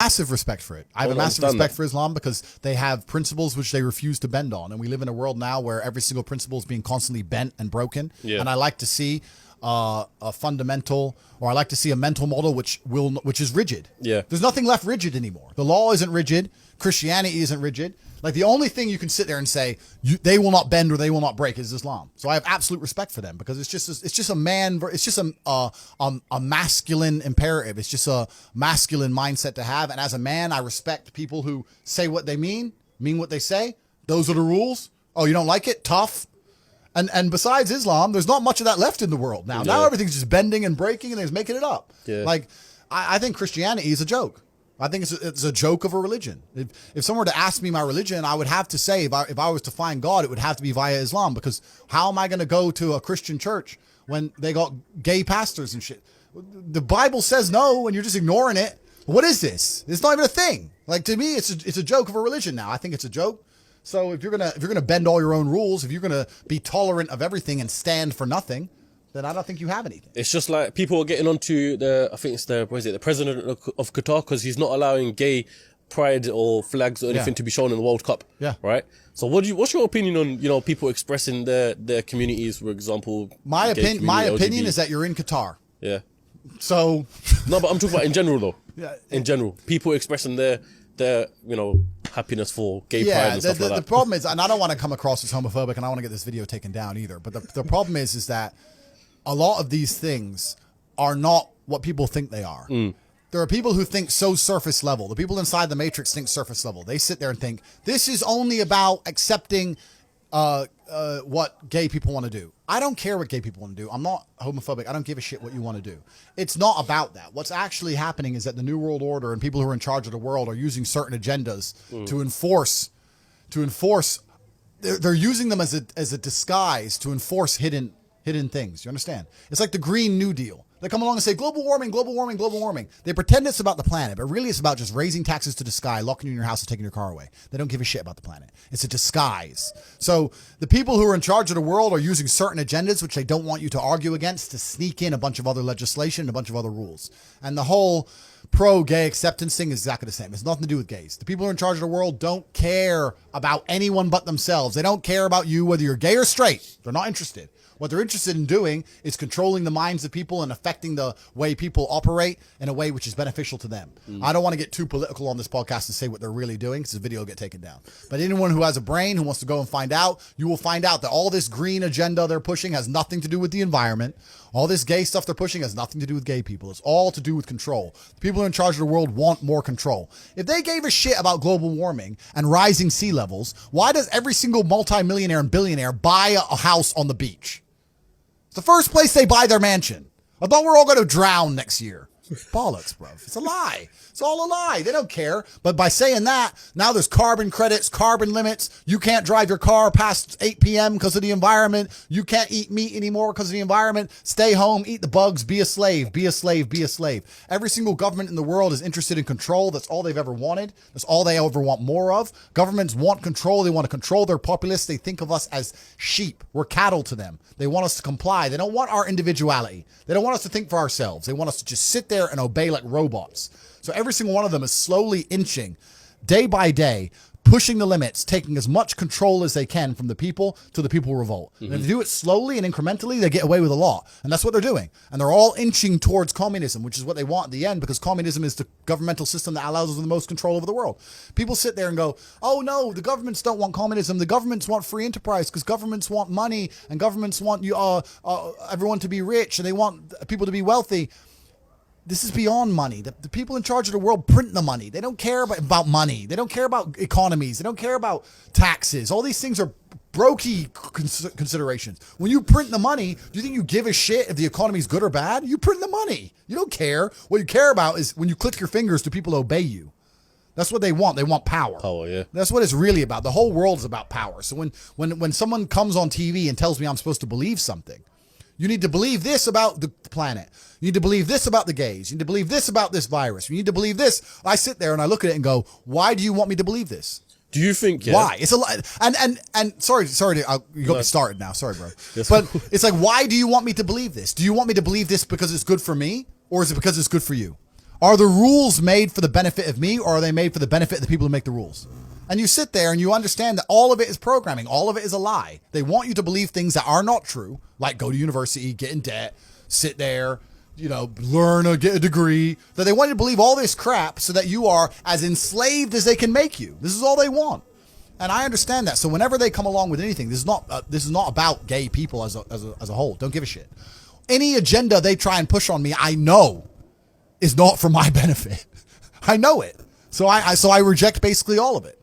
massive respect for it. I have a massive respect for Islam because they have principles which they refuse to bend on. And we live in a world now where every single principle is being constantly bent and broken. Yeah. And I like to see a fundamental, or I like to see a mental model which is rigid. Yeah. There's nothing left rigid anymore. The law isn't rigid. Christianity isn't rigid. Like the only thing you can sit there and say they will not bend or they will not break is Islam. So I have absolute respect for them because it's just a masculine imperative. It's just a masculine mindset to have. And as a man, I respect people who say what they mean what they say. Those are the rules. Oh, you don't like it? Tough. And besides Islam, there's not much of that left in the world now. Yeah. Now everything's just bending and breaking and they're just making it up. Yeah. Like I think Christianity is a joke. I think it's a joke of a religion. If someone were to ask me my religion, I would have to say, if I was to find God, it would have to be via Islam, because how am I going to go to a Christian church when they got gay pastors and shit? The Bible says no, and you're just ignoring it. What is this? It's not even a thing. Like, to me, it's a joke of a religion now. I think it's a joke. So if you're gonna bend all your own rules, if you're gonna be tolerant of everything and stand for nothing, then I don't think you have anything. It's just like people are getting onto the president of Qatar, because he's not allowing gay pride or flags or anything to be shown in the World Cup. Yeah. Right. So what's your opinion on, people expressing their communities, for example? My opinion is that you're in Qatar. Yeah. So no, but I'm talking about in general though. Yeah. In general, people expressing their happiness for gay pride and stuff like that. The problem is, and I don't want to come across as homophobic, and I want to get this video taken down either, but the problem is that a lot of these things are not what people think they are. There are people who think so surface level. The people inside the matrix think surface level. They sit there and think this is only about accepting what gay people want to do. I don't care what gay people want to do. I'm not homophobic. I don't give a shit what you want to do. It's not about that. What's actually happening is that the New World Order and people who are in charge of the world are using certain agendas to enforce. They're using them as a disguise to enforce hidden things. You understand? It's like the Green New Deal. They come along and say, global warming, global warming, global warming. They pretend it's about the planet, but really it's about just raising taxes to the sky, locking you in your house and taking your car away. They don't give a shit about the planet. It's a disguise. So the people who are in charge of the world are using certain agendas, which they don't want you to argue against, to sneak in a bunch of other legislation and a bunch of other rules. And the whole pro-gay acceptance thing is exactly the same. It's nothing to do with gays. The people who are in charge of the world don't care about anyone but themselves. They don't care about you, whether you're gay or straight. They're not interested. What they're interested in doing is controlling the minds of people and affecting the way people operate in a way which is beneficial to them. I don't want to get too political on this podcast and say what they're really doing, because the video will get taken down. But anyone who has a brain, who wants to go and find out, you will find out that all this green agenda they're pushing has nothing to do with the environment. All this gay stuff they're pushing has nothing to do with gay people. It's all to do with control. The people who are in charge of the world want more control. If they gave a shit about global warming and rising sea levels, why does every single multimillionaire and billionaire buy a house on the beach? It's the first place they buy their mansion. I thought we're all going to drown next year. Bollocks, bro. It's a lie. It's all a lie. They don't care. But by saying that, now there's carbon credits, carbon limits. You can't drive your car past 8 p.m. because of the environment. You can't eat meat anymore because of the environment. Stay home, eat the bugs, be a slave, be a slave, be a slave. Every single government in the world is interested in control. That's all they've ever wanted. That's all they ever want more of. Governments want control. They want to control their populace. They think of us as sheep. We're cattle to them. They want us to comply. They don't want our individuality. They don't want us to think for ourselves. They want us to just sit there and obey like robots. So every single one of them is slowly inching, day by day, pushing the limits, taking as much control as they can from the people till the people revolt. And if they do it slowly and incrementally, they get away with a lot. And that's what they're doing. And they're all inching towards communism, which is what they want at the end, because communism is the governmental system that allows us the most control over the world. People sit there and go, oh no, the governments don't want communism. The governments want free enterprise, because governments want money, and governments want everyone to be rich, and they want people to be wealthy. This is beyond money. The people in charge of the world print the money. They don't care about money. They don't care about economies. They don't care about taxes. All these things are brokey considerations. When you print the money, do you think you give a shit if the economy is good or bad? You print the money. You don't care. What you care about is when you click your fingers, do people obey you? That's what they want. They want power. Power, yeah. That's what it's really about. The whole world is about power. So when someone comes on TV and tells me I'm supposed to believe something, you need to believe this about the planet. You need to believe this about the gays. You need to believe this about this virus. You need to believe this. I sit there and I look at it and go, why do you want me to believe this? Do you think, why? It's a lot. And sorry, you got me started now. Sorry, bro. But it's like, why do you want me to believe this? Do you want me to believe this because it's good for me? Or is it because it's good for you? Are the rules made for the benefit of me, or are they made for the benefit of the people who make the rules? And you sit there and you understand that all of it is programming. All of it is a lie. They want you to believe things that are not true, like go to university, get in debt, sit there, learn or get a degree. That they want you to believe all this crap so that you are as enslaved as they can make you. This is all they want. And I understand that. So whenever they come along with anything, this is not about gay people as a whole. Don't give a shit. Any agenda they try and push on me, I know is not for my benefit. I know it. So I reject basically all of it.